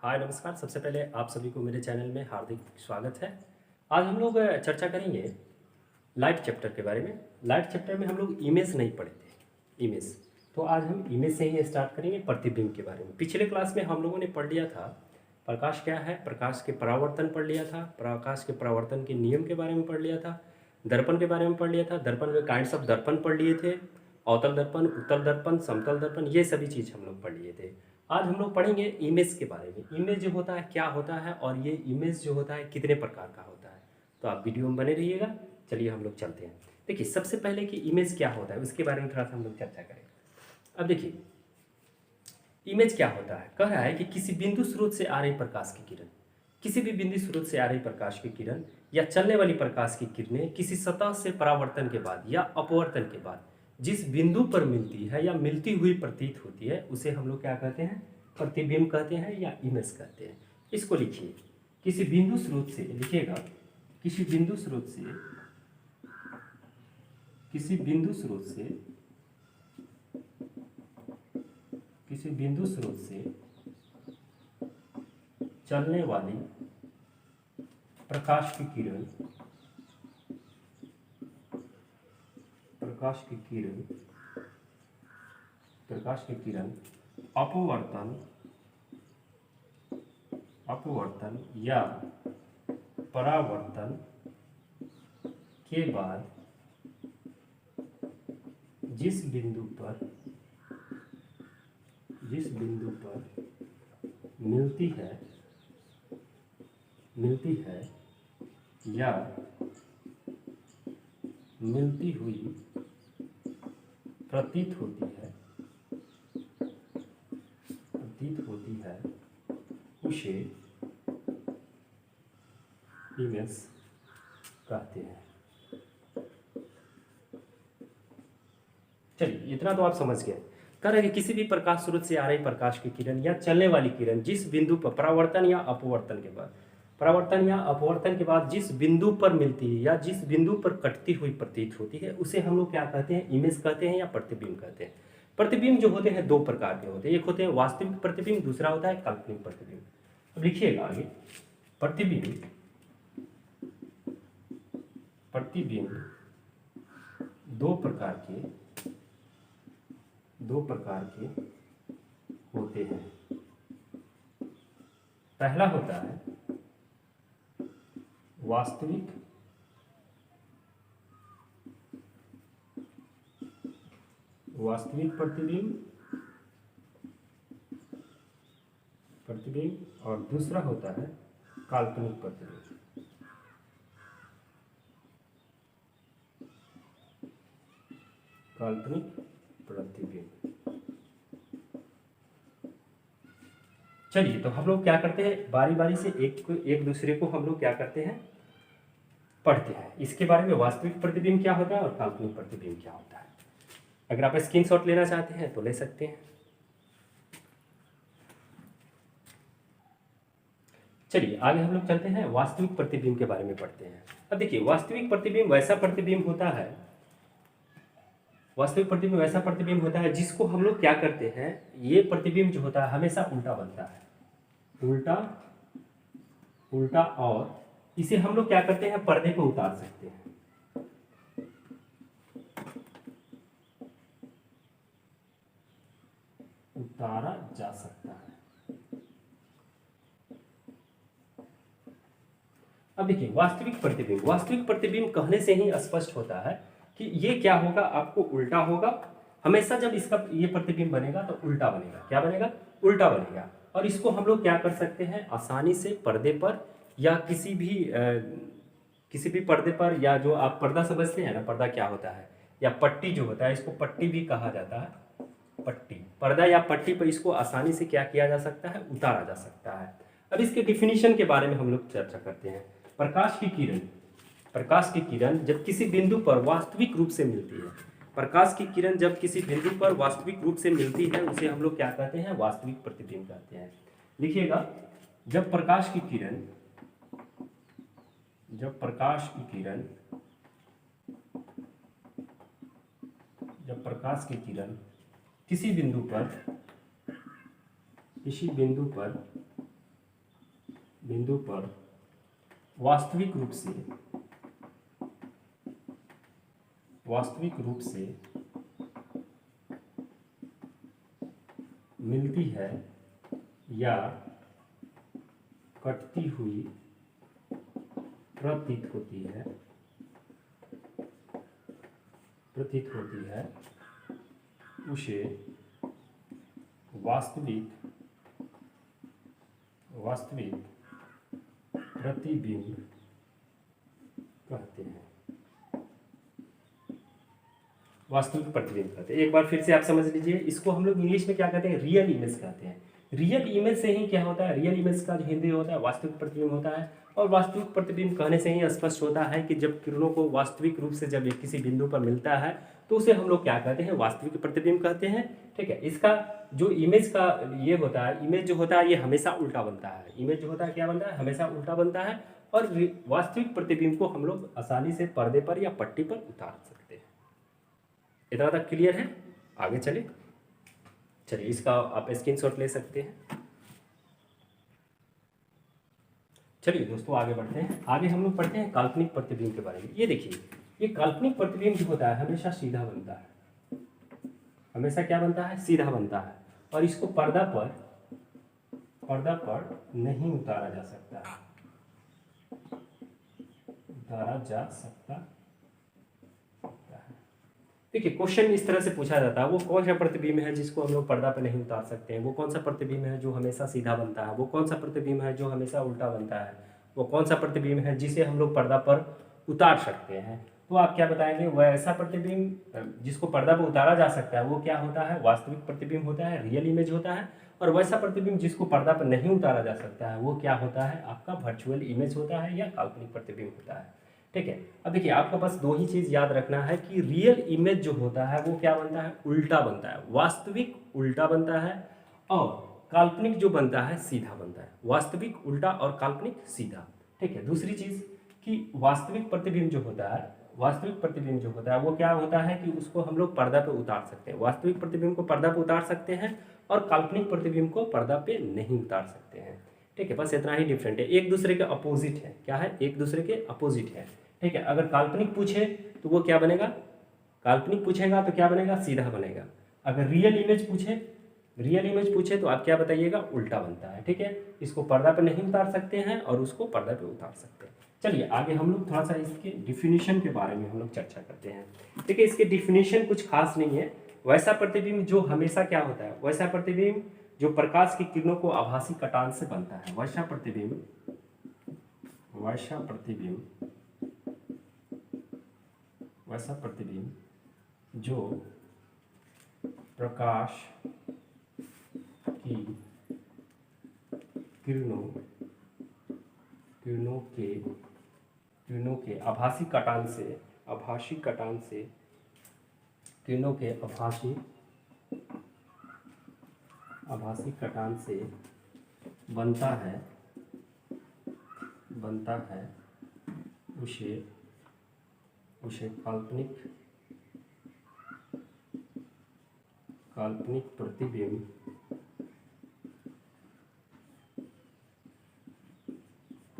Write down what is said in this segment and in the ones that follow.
हाय नमस्कार। सबसे पहले आप सभी को मेरे चैनल में हार्दिक स्वागत है। आज हम लोग चर्चा करेंगे लाइट चैप्टर के बारे में। लाइट चैप्टर में हम लोग इमेज नहीं पढ़े थे, इमेज। तो आज हम इमेज से ही स्टार्ट करेंगे, प्रतिबिंब के बारे में। पिछले क्लास में हम लोगों ने पढ़ लिया था प्रकाश क्या है, प्रकाश के परावर्तन पढ़ लिया था, प्रकाश के परावर्तन के नियम के बारे में पढ़ लिया था, दर्पण के बारे में पढ़ लिया था, दर्पण में काइंड्स ऑफ दर्पण पढ़ लिए थे, अवतल दर्पण, उत्तल दर्पण, समतल दर्पण, ये सभी चीज़ हम लोग पढ़ लिए थे। आज हम लोग पढ़ेंगे इमेज के बारे में। इमेज जो होता है क्या होता है, और ये इमेज जो होता है कितने प्रकार का होता है। तो आप वीडियो में बने रहिएगा। चलिए हम लोग चलते हैं। देखिए, सबसे पहले कि इमेज क्या होता है उसके बारे में थोड़ा सा हम लोग चर्चा करें। अब देखिए, इमेज क्या होता है। कह रहा है कि किसी बिंदु स्रोत से आ रही प्रकाश की किरण, किसी भी बिंदु स्रोत से आ रही प्रकाश की किरण या चलने वाली प्रकाश की किरणें किसी सतह से परावर्तन के बाद या अपवर्तन के बाद जिस बिंदु पर मिलती है या मिलती हुई प्रतीत होती है उसे हम लोग क्या कहते हैं, प्रतिबिंब कहते हैं या इमेज कहते हैं। इसको लिखिए, किसी बिंदु स्रोत से, लिखिएगा, किसी बिंदु स्रोत से, किसी बिंदु स्रोत से, किसी बिंदु स्रोत से चलने वाली प्रकाश की किरण, प्रकाश की किरण, प्रकाश की किरण अपवर्तन, अपवर्तन या परावर्तन के बाद जिस बिंदु पर, जिस बिंदु पर मिलती है, मिलती है या मिलती हुई प्रतीत होती है, प्रतीत होती है, उसे इमेज कहते हैं। चलिए, इतना तो आप समझ गए। कह रहे हैं कि किसी भी प्रकाश स्रोत से आ रही प्रकाश की किरण या चलने वाली किरण जिस बिंदु पर परावर्तन या अपवर्तन के बाद, परावर्तन या अपवर्तन के बाद जिस बिंदु पर मिलती है या जिस बिंदु पर कटती हुई प्रतीत होती है उसे हम लोग क्या कहते हैं, इमेज कहते हैं या प्रतिबिंब कहते हैं। प्रतिबिंब जो होते हैं दो प्रकार के होते हैं, एक होते हैं वास्तविक प्रतिबिंब, दूसरा होता है काल्पनिक प्रतिबिंब। अब लिखिएगा आगे, प्रतिबिंब, प्रतिबिंब दो प्रकार के, दो प्रकार के होते हैं। पहला होता है वास्तविक, वास्तविक प्रतिबिंब, प्रतिबिंब, और दूसरा होता है काल्पनिक प्रतिबिंब। काल्पनिक प्रतिबिंब। चलिए, तो हम लोग क्या करते हैं, बारी बारी से एक दूसरे को हम लोग क्या करते हैं, पढ़ते हैं। इसके बारे में वास्तविक प्रतिबिंब क्या होता है और काल्पनिक प्रतिबिंब क्या होता है। अगर आप स्क्रीनशॉट लेना चाहते हैं तो ले सकते हैं। चलिए आगे हम लोग चलते हैं, वास्तविक प्रतिबिंब के बारे में पढ़ते हैं। अब देखिए, वास्तविक प्रतिबिंब वैसा प्रतिबिंब होता है, वास्तविक प्रतिबिंब वैसा प्रतिबिंब होता है जिसको हम लोग क्या करते हैं, ये प्रतिबिंब जो होता है हमेशा उल्टा बनता है, उल्टा, उल्टा, और इसे हम लोग क्या करते हैं, पर्दे पर उतार सकते हैं। उतारा जा सकता है। अब देखिए, वास्तविक प्रतिबिंब, वास्तविक प्रतिबिंब कहने से ही स्पष्ट होता है कि ये क्या होगा, आपको उल्टा होगा। हमेशा जब इसका ये प्रतिबिंब बनेगा तो उल्टा बनेगा। क्या बनेगा, उल्टा बनेगा। और इसको हम लोग क्या कर सकते हैं, आसानी से पर्दे पर या किसी भी पर्दे पर, या जो आप पर्दा समझते हैं ना, पर्दा क्या होता है, या पट्टी जो होता है, इसको पट्टी भी कहा जाता है। पट्टी, पर्दा या पट्टी पर इसको आसानी से क्या किया जा सकता है, उतारा जा सकता है। अब इसके डिफिनीशन के बारे में हम लोग चर्चा करते हैं। प्रकाश की किरण, प्रकाश की किरण जब किसी बिंदु पर वास्तविक रूप से मिलती है, प्रकाश की किरण जब किसी बिंदु पर वास्तविक रूप से मिलती है उसे हम लोग क्या कहते हैं, वास्तविक प्रतिबिंब कहते हैं। लिखिएगा, जब प्रकाश की किरण, जब प्रकाश की किरण, जब प्रकाश की किरण किसी बिंदु पर, किसी बिंदु पर बिंदु पर वास्तविक रूप से मिलती है या कटती हुई प्रतीत होती है उसे वास्तविक प्रतिबिंब कहते हैं। वास्तविक प्रतिबिंब कहते हैं। एक बार फिर से आप समझ लीजिए, इसको हम लोग इंग्लिश में क्या कहते हैं, रियल इमेज कहते हैं। रियल इमेज से ही क्या होता है, रियल इमेज का जो हिंदी होता है वास्तविक प्रतिबिंब होता है। और वास्तविक प्रतिबिंब कहने से ही स्पष्ट होता है कि जब किरणों को वास्तविक रूप से जब एक किसी बिंदु पर मिलता है तो उसे हम लोग क्या कहते हैं, वास्तविक प्रतिबिंब कहते हैं। ठीक है, इसका जो इमेज का ये होता है, इमेज जो होता है ये हमेशा उल्टा बनता है। इमेज जो होता है क्या बनता है, हमेशा उल्टा बनता है। और वास्तविक प्रतिबिंब को हम लोग आसानी से पर्दे पर या पट्टी पर उतार सकते हैं। इतना तक क्लियर है? आगे चलिए इसका आप स्क्रीनशॉट ले सकते हैं। चलिए दोस्तों आगे बढ़ते हैं। आगे हम लोग पढ़ते हैं काल्पनिक प्रतिबिंब के बारे में। ये देखिए, ये काल्पनिक प्रतिबिंब जो होता है हमेशा सीधा बनता है। हमेशा क्या बनता है, सीधा बनता है। और इसको पर्दा पर नहीं उतारा जा सकता है। देखिए, क्वेश्चन इस तरह से पूछा जाता है, वो कौन सा प्रतिबिंब है जिसको हम लोग पर्दा पर नहीं उतार सकते हैं, वो कौन सा प्रतिबिंब है जो हमेशा सीधा बनता है, वो कौन सा प्रतिबिंब है जो हमेशा उल्टा बनता है, वो कौन सा प्रतिबिंब है जिसे हम लोग पर्दा पर उतार सकते हैं। तो आप क्या बताएंगे, वह ऐसा प्रतिबिंब जिसको पर्दा पर उतारा जा सकता है वो क्या होता है, वास्तविक प्रतिबिंब होता है, रियल इमेज होता है। और वैसा प्रतिबिंब जिसको पर्दा पर नहीं उतारा जा सकता है वो क्या होता है, आपका वर्चुअल इमेज होता है या काल्पनिक प्रतिबिंब होता है। ठीक है, अब देखिए आपका बस दो ही चीज़ याद रखना है कि रियल इमेज जो होता है वो क्या बनता है, उल्टा बनता है। वास्तविक उल्टा बनता है और काल्पनिक जो बनता है सीधा बनता है। वास्तविक उल्टा और काल्पनिक सीधा। ठीक है, दूसरी चीज़ कि वास्तविक प्रतिबिंब जो होता है, वास्तविक प्रतिबिंब जो होता है वो क्या होता है कि उसको हम लोग पर्दा पे उतार सकते हैं। वास्तविक प्रतिबिंब को पर्दा पे उतार सकते हैं और काल्पनिक प्रतिबिंब को पर्दा पे नहीं उतार सकते हैं। ठीक है, बस इतना ही डिफरेंट है, एक दूसरे के अपोजिट है। क्या है, एक दूसरे के अपोजिट है। ठीक है, अगर काल्पनिक पूछे तो वो क्या बनेगा, काल्पनिक पूछेगा तो क्या बनेगा, सीधा बनेगा। अगर रियल इमेज पूछे तो आप क्या बताइएगा, उल्टा बनता है। ठीक है, इसको पर्दा पर नहीं उतार सकते हैं और उसको पर्दा पर उतार सकते हैं। चलिए आगे हम लोग थोड़ा सा इसके डिफिनीशन के बारे में हम लोग चर्चा करते हैं। देखिए, इसके डिफिनीशन कुछ खास नहीं है। वैसा प्रतिबिंब जो हमेशा क्या होता है, वैसा प्रतिबिंब जो प्रकाश की किरणों को आभासी कटान से बनता है। वैसा प्रतिबिंब जो प्रकाश की किरणों के आभासी कटान से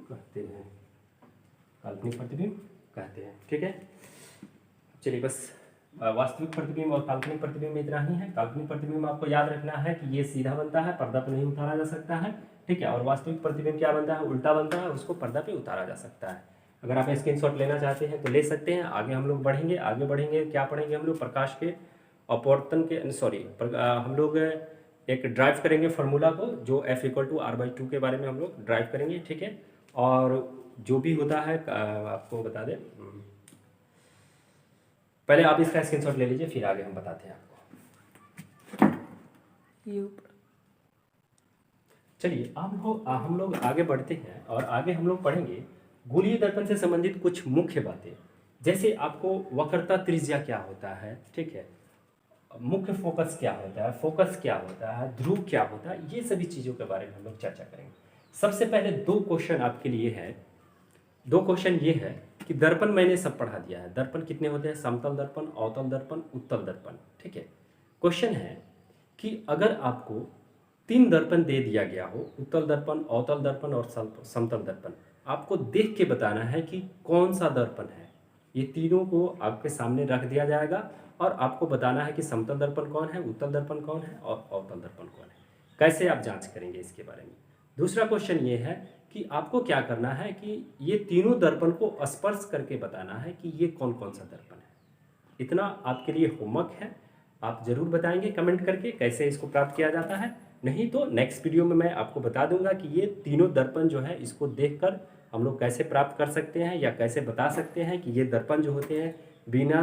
बनता है उसे काल्पनिक प्रतिबिंब कहते हैं। ठीक है, चलिए बस वास्तविक प्रतिबिंब और काल्पनिक प्रतिबिंब में इतना ही है। काल्पनिक प्रतिबिंब आपको याद रखना है कि ये सीधा बनता है, पर्दा पर नहीं उतारा जा सकता है। ठीक है, और वास्तविक प्रतिबिंब क्या बनता है, उल्टा बनता है, उसको पर्दा पे उतारा जा सकता है। अगर आप स्क्रीनशॉट लेना चाहते हैं तो ले सकते हैं। आगे हम लोग बढ़ेंगे, क्या पढ़ेंगे हम लोग, प्रकाश के अपवर्तन के हम लोग एक ड्राइव करेंगे फार्मूला को, जो F=R/2 के बारे में हम लोग ड्राइव करेंगे। ठीक है, और जो भी होता है आपको बता दें, पहले आप इसका स्क्रीनशॉट ले लीजिए फिर आगे हम बताते हैं आपको। चलिए हम लोग आगे बढ़ते हैं और आगे हम लोग पढ़ेंगे गोलीय दर्पण से संबंधित कुछ मुख्य बातें। जैसे आपको वक्रता त्रिज्या क्या होता है, ठीक है, मुख्य फोकस क्या होता है, फोकस क्या होता है, ध्रुव क्या होता है, ये सभी चीज़ों के बारे में हम लोग चर्चा करेंगे। सबसे पहले दो क्वेश्चन आपके लिए है। दो क्वेश्चन ये है कि दर्पण मैंने सब पढ़ा दिया है। दर्पण कितने होते हैं, समतल दर्पण, अवतल दर्पण, उत्तल दर्पण। ठीक है, क्वेश्चन है कि अगर आपको तीन दर्पण दे दिया गया हो, उत्तल दर्पण, अवतल दर्पण और समतल दर्पण, आपको देख के बताना है कि कौन सा दर्पण है। ये तीनों को आपके सामने रख दिया जाएगा और आपको बताना है कि समतल दर्पण कौन है, उत्तल दर्पण कौन है और अवतल दर्पण कौन है। कैसे आप जांच करेंगे इसके बारे में। दूसरा क्वेश्चन ये है कि आपको क्या करना है कि ये तीनों दर्पण को स्पर्श करके बताना है कि ये कौन कौन सा दर्पण है। इतना आपके लिए होमवर्क है, आप ज़रूर बताएंगे कमेंट करके कैसे इसको प्राप्त किया जाता है। नहीं तो नेक्स्ट वीडियो में मैं आपको बता दूंगा कि ये तीनों दर्पण जो है इसको देखकर हम लोग कैसे प्राप्त कर सकते हैं या कैसे बता सकते हैं कि ये दर्पण जो होते हैं बिना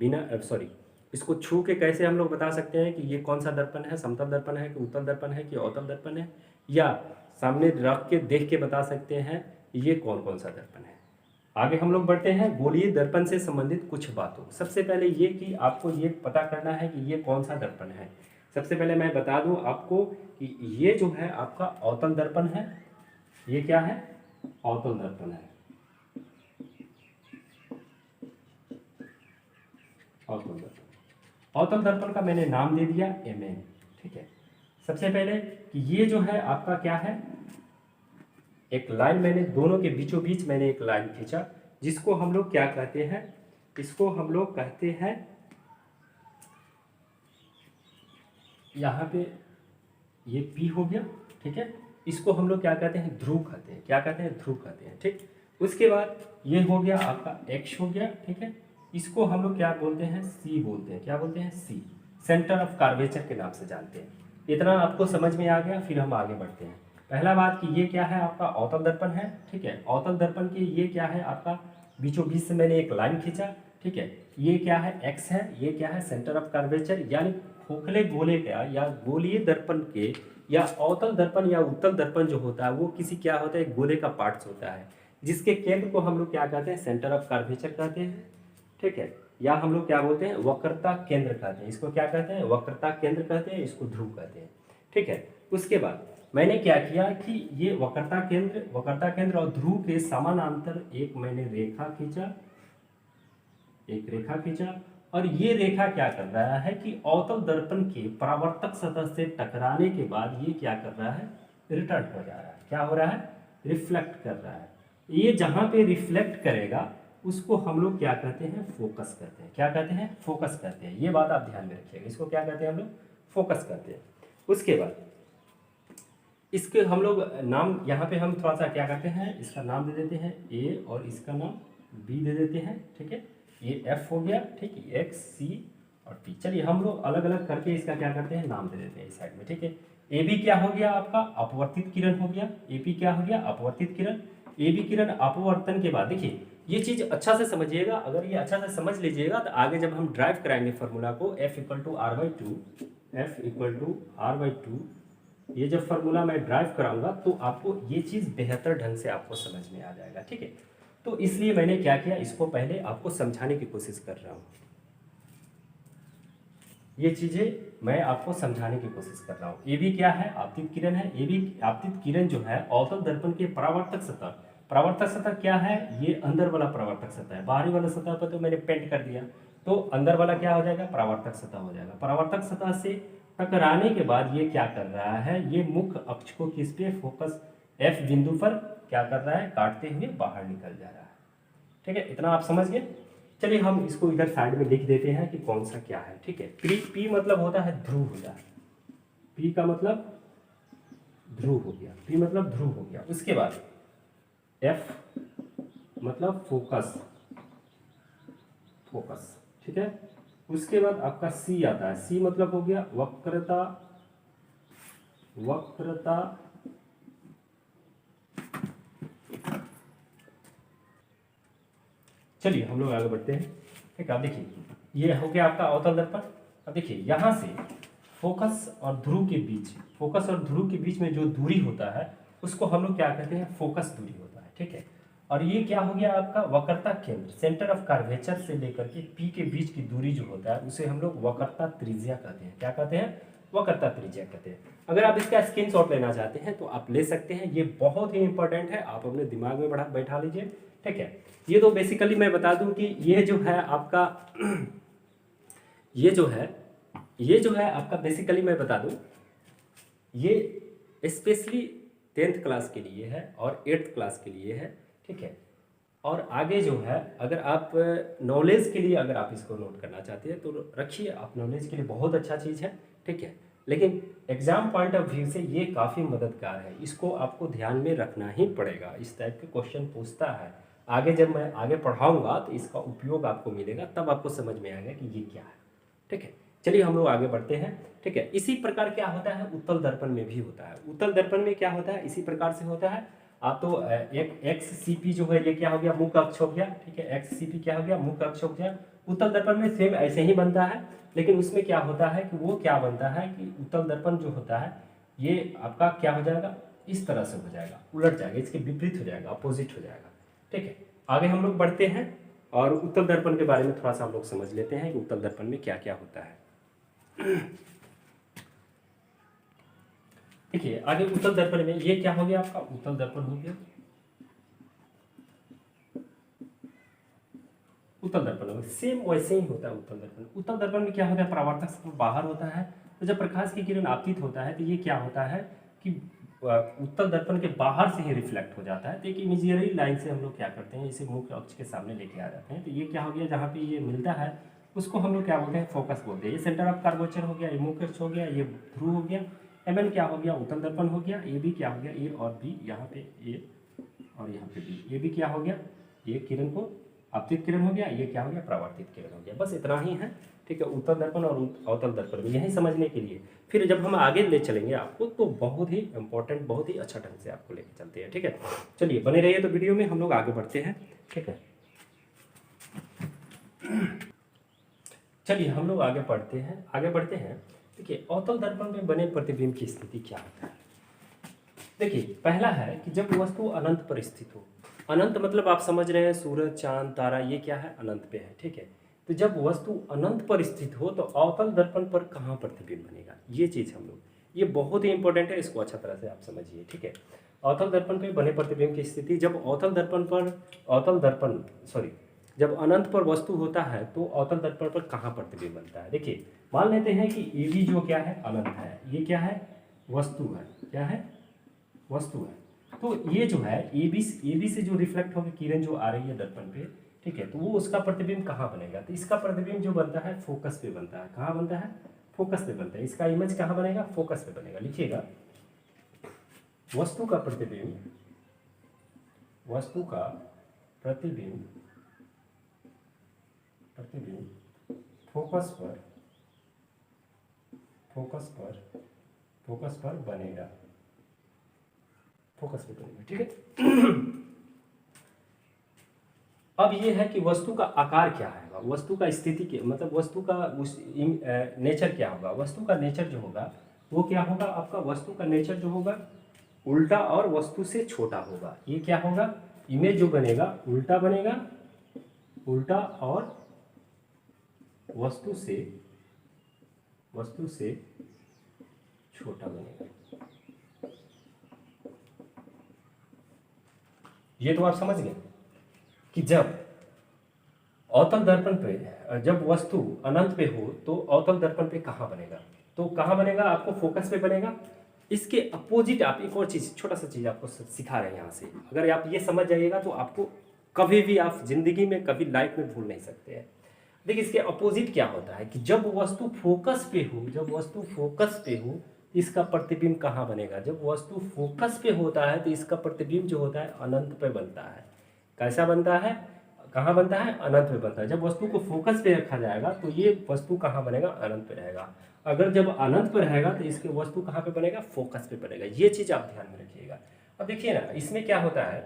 बिना सॉरी इसको छू के कैसे हम लोग बता सकते हैं कि ये कौन सा दर्पण है, समतल दर्पण है कि उत्तल दर्पण है कि अवतल दर्पण है, या सामने रख के देख के बता सकते हैं ये कौन कौन सा दर्पण है। आगे हम लोग बढ़ते हैं गोलीय दर्पण से संबंधित कुछ बातों। सबसे पहले ये कि आपको ये पता करना है कि ये कौन सा दर्पण है। सबसे पहले मैं बता दूं आपको कि ये जो है आपका अवतल दर्पण है। ये क्या है? अवतल दर्पण है। अवतल दर्पण, अवतल दर्पण का मैंने नाम दे दिया एमएन। ठीक है। सबसे पहले कि ये जो है आपका क्या है, एक लाइन मैंने दोनों के बीचों बीच मैंने एक लाइन खींचा, जिसको हम लोग क्या कहते हैं, इसको हम लोग कहते हैं यहाँ पे ये P हो गया। ठीक है। इसको हम लोग क्या कहते हैं, ध्रुव कहते हैं। क्या कहते हैं? ध्रुव कहते हैं। ठीक। उसके बाद ये हो गया आपका X हो गया। ठीक है। इसको हम लोग क्या बोलते हैं, C बोलते हैं। क्या बोलते हैं? C, सेंटर ऑफ कर्वेचर के नाम से जानते हैं। इतना आपको समझ में आ गया। फिर हम आगे बढ़ते हैं। पहला बात कि ये क्या है, आपका अवतल दर्पण है। ठीक है। अवतल दर्पण की ये क्या है, आपका बीचों बीच से मैंने एक लाइन खींचा। ठीक है। ये क्या है, X है। ये क्या है, सेंटर ऑफ कर्वेचर, यानी खोखले गोले का या गोलीय दर्पण के या अवतल दर्पण या उत्तल दर्पण जो होता है वो किसी क्या होता है, गोले का पार्ट्स होता है, जिसके केंद्र को हम लोग क्या कहते हैं, सेंटर ऑफ कर्वेचर कहते हैं। ठीक है। या हम लोग क्या बोलते हैं, वक्रता केंद्र कहते हैं। इसको क्या कहते हैं, वक्रता केंद्र कहते हैं। इसको ध्रुव कहते हैं। ठीक है। उसके बाद मैंने क्या किया कि ये वक्रता केंद्र और ध्रुव के समानांतर एक मैंने रेखा खींचा, एक रेखा खींचा, और ये रेखा क्या कर रहा है कि अवतल दर्पण के परावर्तक सतह से टकराने के बाद ये क्या कर रहा है, रिटर्न हो जा रहा है। क्या हो रहा है, रिफ्लेक्ट कर रहा है। ये जहां पे रिफ्लेक्ट करेगा उसको हम लोग क्या कहते हैं, फोकस करते हैं। क्या कहते हैं, फोकस करते हैं। ये बात आप ध्यान में रखिएगा। इसको क्या कहते हैं हम लोग, फोकस करते हैं। उसके बाद इसके हम लोग नाम यहाँ पे हम थोड़ा सा क्या करते हैं, इसका नाम दे देते हैं ए और इसका नाम बी दे देते हैं। ठीक है। ये एफ हो गया। ठीक है। एक्स, सी और टी। चलिए हम लोग अलग अलग करके इसका क्या करते हैं, नाम दे देते हैं इस साइड में। ठीक है। ए बी क्या हो गया आपका, अपवर्तित किरण हो गया। ए पी क्या हो गया, अपवर्तित किरण। ए बी किरण अपवर्तन के बाद देखिए ये चीज़ अच्छा से समझिएगा। अगर ये अच्छा से समझ लीजिएगा तो आगे जब हम ड्राइव कराएंगे फार्मूला को F equal to R by two, F equal to R by two, ये जब फार्मूला मैं ड्राइव कराऊंगा तो आपको ये चीज़ बेहतर ढंग से आपको समझ में आ जाएगा। ठीक है। तो इसलिए मैंने क्या किया, इसको पहले आपको समझाने की कोशिश कर रहा हूँ। ये चीज़ें मैं आपको समझाने की कोशिश कर रहा हूँ। ए बी क्या है, आपतित किरण है। ए बी आपतित किरण जो है अवतल दर्पण के परावर्तक सतह, परावर्तक सतह क्या है, ये अंदर वाला परावर्तक सतह है। बाहरी वाला सतह पर तो मैंने पेंट कर दिया, तो अंदर वाला क्या हो जाएगा, परावर्तक सतह हो जाएगा। परावर्तक सतह से टकराने के बाद ये क्या कर रहा है, ये मुख्य अक्ष को किस पे, फोकस एफ बिंदु पर क्या कर रहा है, काटते हुए बाहर निकल जा रहा है। ठीक है। इतना आप समझ गए। चलिए हम इसको इधर साइड में लिख देते हैं कि कौन सा क्या है। ठीक है। पी मतलब होता है ध्रुव हो जाए। पी का मतलब ध्रुव हो गया। पी मतलब ध्रुव हो गया। उसके बाद एफ मतलब फोकस, फोकस। ठीक है। उसके बाद आपका सी आता है। सी मतलब हो गया वक्रता, वक्रता चलिए हम लोग आगे बढ़ते हैं। ठीक है। अब देखिए ये हो गया आपका अवतल दर्पण। अब देखिए यहाँ से फोकस और ध्रुव के बीच, फोकस और ध्रुव के बीच में जो दूरी होता है उसको हम लोग क्या कहते हैं, फोकस दूरी होता है। ठीक है। और ये क्या हो गया आपका वक्रता केंद्र, सेंटर ऑफ कर्वेचर से लेकर के पी के बीच की दूरी जो होता है उसे हम लोग वक्रता त्रिज्या कहते हैं। क्या कहते हैं, वक्रता त्रिज्या कहते हैं। अगर आप इसका स्क्रीनशॉट लेना चाहते हैं तो आप ले सकते हैं। ये बहुत ही इंपॉर्टेंट है, आप अपने दिमाग में बैठा लीजिए। ठीक है। ये तो बेसिकली मैं बता दूं कि ये जो है आपका ये जो है आपका बेसिकली मैं बता दूं ये स्पेशली 10th क्लास के लिए है और 8th क्लास के लिए है, ठीक है। और आगे जो है, अगर आप नॉलेज के लिए अगर आप इसको नोट करना चाहते हैं तो रखिए, आप नॉलेज के लिए बहुत अच्छा चीज़ है, ठीक है। लेकिन एग्जाम पॉइंट ऑफ व्यू से ये काफ़ी मददगार है, इसको आपको ध्यान में रखना ही पड़ेगा। इस टाइप के क्वेश्चन पूछता है, आगे जब मैं आगे पढ़ाऊँगा तो इसका उपयोग आपको मिलेगा, तब आपको समझ में आएगा कि ये क्या है, ठीक है। चलिए हम लोग आगे बढ़ते हैं, ठीक है। इसी प्रकार क्या होता है, उत्तल दर्पण में भी होता है। उत्तल दर्पण में क्या होता है, इसी प्रकार से होता है। आप तो एक एक्स सी पी जो है, ये क्या हो गया, मुख्य अक्ष हो गया, ठीक है। एक्स सी पी क्या हो गया, मुख्य अक्ष हो गया। उत्तल दर्पण में सेम ऐसे ही बनता है, लेकिन उसमें क्या होता है कि वो क्या बनता है कि उत्तल दर्पण जो होता है ये आपका क्या हो जाएगा, इस तरह से हो जाएगा, उलट जाएगा, इसके विपरीत हो जाएगा, अपोजिट हो जाएगा, ठीक है। आगे हम लोग बढ़ते हैं और उत्तल दर्पण के बारे में थोड़ा सा हम लोग समझ लेते हैं कि उत्तल दर्पण में क्या क्या होता है। देखिए आगे उत्तल दर्पण में ये क्या हो गया, आपका उत्तल दर्पण हो गया। उत्तल दर्पण में सेम वैसे ही होता है उत्तल दर्पण। उत्तल दर्पण में क्या होता है, परावर्तक से बाहर होता है, तो जब प्रकाश की किरण आपतित होता है तो ये क्या होता है कि उत्तल दर्पण के बाहर से ही रिफ्लेक्ट हो जाता है। तो एक इमेजिनरी लाइन से हम लोग क्या करते हैं, इसे मुख्य अक्ष के सामने लेके आ जाते हैं। तो ये क्या हो गया, जहाँ पे ये मिलता है उसको हम लोग क्या बोलते हैं, फोकस बोलते हैं। ये सेंटर ऑफ कर्वेचर हो गया, ये मुख्य अक्ष हो गया, ये ध्रुव हो गया, एमएन क्या हो गया, उत्तल दर्पण हो गया, ये भी क्या हो गया, ए और बी, यहाँ पे ए और यहाँ पे बी, ये भी क्या हो गया, ये किरण को आपतित किरण हो गया, ये क्या हो गया, परावर्तित किरण हो गया। बस इतना ही है, ठीक है। उत्तल दर्पण और अवतल दर्पण में यही समझने के लिए, फिर जब हम आगे ले चलेंगे आपको तो बहुत ही इंपॉर्टेंट, बहुत ही अच्छा ढंग से आपको लेके चलते हैं, ठीक है। चलिए बने रहिए, तो वीडियो में हम लोग आगे बढ़ते हैं, ठीक है। चलिए हम लोग आगे बढ़ते हैं, देखिए अवतल दर्पण में बने प्रतिबिंब की स्थिति क्या होता है। देखिए पहला है कि जब वस्तु अनंत पर स्थित हो। अनंत मतलब आप समझ रहे हैं, सूरज चांद तारा ये क्या है, अनंत पे है, ठीक है। तो जब वस्तु अनंत पर स्थित हो तो अवतल दर्पण पर कहाँ प्रतिबिंब बनेगा, ये चीज़ हम लोग, ये बहुत ही इंपॉर्टेंट है, इसको अच्छा तरह से आप समझिए, ठीक है। अवतल दर्पण पे बने प्रतिबिंब की स्थिति, जब अवतल दर्पण पर जब अनंत पर वस्तु होता है तो अवतल दर्पण पर कहाँ प्रतिबिंब बनता है। देखिए मान लेते हैं कि ए बी जो क्या है, अनंत है, ये क्या है, वस्तु है, क्या है, वस्तु है। तो ये जो है ए बी से जो रिफ्लेक्ट होकर किरण जो आ रही है दर्पण पे, ठीक है, तो वो उसका प्रतिबिंब कहाँ बनेगा, तो इसका प्रतिबिंब जो बनता है फोकस पे बनता है। कहाँ बनता है, फोकस पे बनता है। इसका इमेज कहाँ बनेगा, फोकस पे बनेगा। लिखिएगा, वस्तु का प्रतिबिंब फोकस पर बनेगा, फोकस पे बनेगा, ठीक है। अब ये है कि वस्तु का आकार क्या है, वस्तु का स्थिति के मतलब वस्तु का उस नेचर क्या होगा। वस्तु का नेचर जो होगा वो क्या होगा, आपका वस्तु का नेचर जो होगा उल्टा और वस्तु से छोटा होगा। ये क्या होगा, इमेज जो बनेगा उल्टा बनेगा, उल्टा और वस्तु से छोटा बनेगा। ये तो आप समझ गए कि जब अवतल दर्पण पे जब वस्तु अनंत पे हो तो अवतल दर्पण पे कहाँ बनेगा, तो कहाँ बनेगा, आपको फोकस पे बनेगा। इसके अपोजिट आप एक और चीज़, छोटा सा चीज़ आपको सिखा रहे हैं यहाँ से, अगर आप ये समझ जाइएगा तो आपको कभी भी आप जिंदगी में कभी लाइफ में भूल नहीं सकते हैं। देखिए इसके अपोजिट क्या होता है कि जब वस्तु फोकस पे हो, इसका प्रतिबिंब कहाँ बनेगा, जब वस्तु फोकस पे होता है तो इसका प्रतिबिंब जो होता है अनंत पे बनता है। कैसा बनता है, कहाँ बनता है, अनंत पे बनता है। जब वस्तु को फोकस पे रखा जाएगा तो ये वस्तु कहाँ बनेगा, अनंत पे रहेगा। अगर जब अनंत पे रहेगा तो इसके वस्तु कहाँ पे बनेगा, फोकस पे बनेगा। ये चीज़ आप ध्यान में रखिएगा। अब देखिए ना, इसमें क्या होता है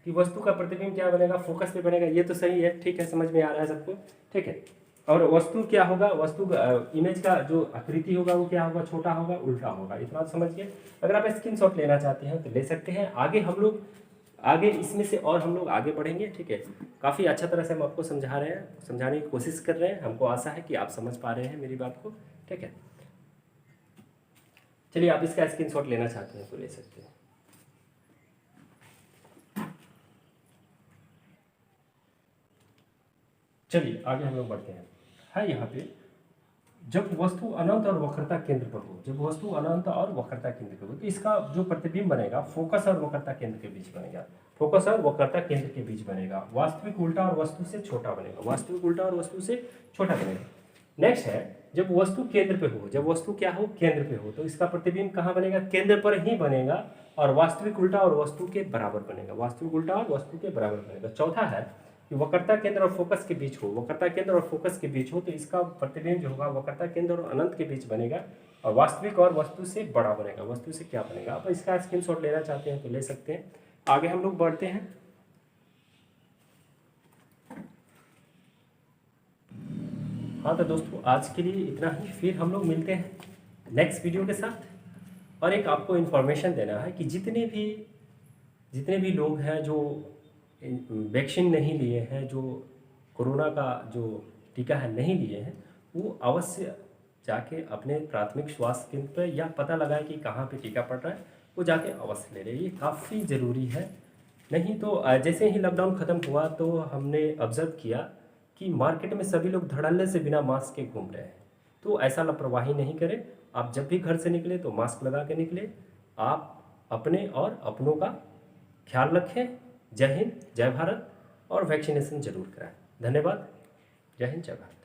कि वस्तु का प्रतिबिंब क्या बनेगा, फोकस पे बनेगा। ये तो सही है, ठीक है, समझ में आ रहा है सबको, ठीक है। और वस्तु क्या होगा, वस्तु इमेज का जो आकृति होगा वो क्या होगा, छोटा होगा, उल्टा होगा। इतना समझिए। अगर आप स्क्रीनशॉट लेना चाहते हैं तो ले सकते हैं। आगे इसमें से और हम लोग आगे बढ़ेंगे, ठीक है। काफ़ी अच्छा तरह से हम आपको समझा रहे हैं, समझाने की कोशिश कर रहे हैं। हमको आशा है कि आप समझ पा रहे हैं मेरी बात को, ठीक है। चलिए आप इसका स्क्रीनशॉट लेना चाहते हैं तो ले सकते हैं। चलिए आगे हम लोग बढ़ते हैं। है यहाँ पे जब वस्तु अनंत और वक्रता केंद्र पर हो, जब वस्तु अनंत और वक्रता केंद्र पर हो, तो इसका जो प्रतिबिंब बनेगा फोकस और वक्रता केंद्र के बीच बनेगा, फोकस और वक्रता केंद्र के बीच बनेगा। वास्तविक उल्टा और वस्तु से छोटा बनेगा, वास्तविक उल्टा और वस्तु से छोटा बनेगा। नेक्स्ट है, जब वस्तु केंद्र पे हो, जब वस्तु क्या हो, केंद्र पे हो, तो इसका प्रतिबिंब कहाँ बनेगा, केंद्र पर ही बनेगा और वास्तविक उल्टा और वस्तु के बराबर बनेगा, वास्तविक उल्टा और वस्तु के बराबर बनेगा। चौथा है कि वक्रता केंद्र और फोकस के बीच हो, वक्रता केंद्र और फोकस के बीच हो, तो इसका प्रतिबिंब जो होगा वक्रता केंद्र और अनंत के बीच बनेगा और वास्तविक और वस्तु से बड़ा बनेगा। वस्तु से क्या बनेगा, आप इसका स्क्रीनशॉट लेना चाहते हैं तो ले सकते हैं। आगे हम लोग बढ़ते हैं। हाँ तो दोस्तों आज के लिए इतना ही, फिर हम लोग मिलते हैं नेक्स्ट वीडियो के साथ। और एक आपको इन्फॉर्मेशन देना है कि जितने भी लोग हैं जो वैक्सीन नहीं लिए हैं, जो कोरोना का जो टीका है नहीं लिए हैं, वो अवश्य जाके अपने प्राथमिक स्वास्थ्य केंद्र पर या पता लगाए कि कहाँ पे टीका पड़ रहा है, वो जाके अवश्य ले रहे। ये काफ़ी ज़रूरी है। नहीं तो जैसे ही लॉकडाउन ख़त्म हुआ तो हमने ऑब्ज़र्व किया कि मार्केट में सभी लोग धड़ल्ले से बिना मास्क के घूम रहे हैं। तो ऐसा लापरवाही नहीं करें। आप जब भी घर से निकले तो मास्क लगा के निकले। आप अपने और अपनों का ख्याल रखें। जय हिंद, जय भारत और वैक्सीनेशन जरूर कराएं। धन्यवाद। जय हिंद, जय भारत।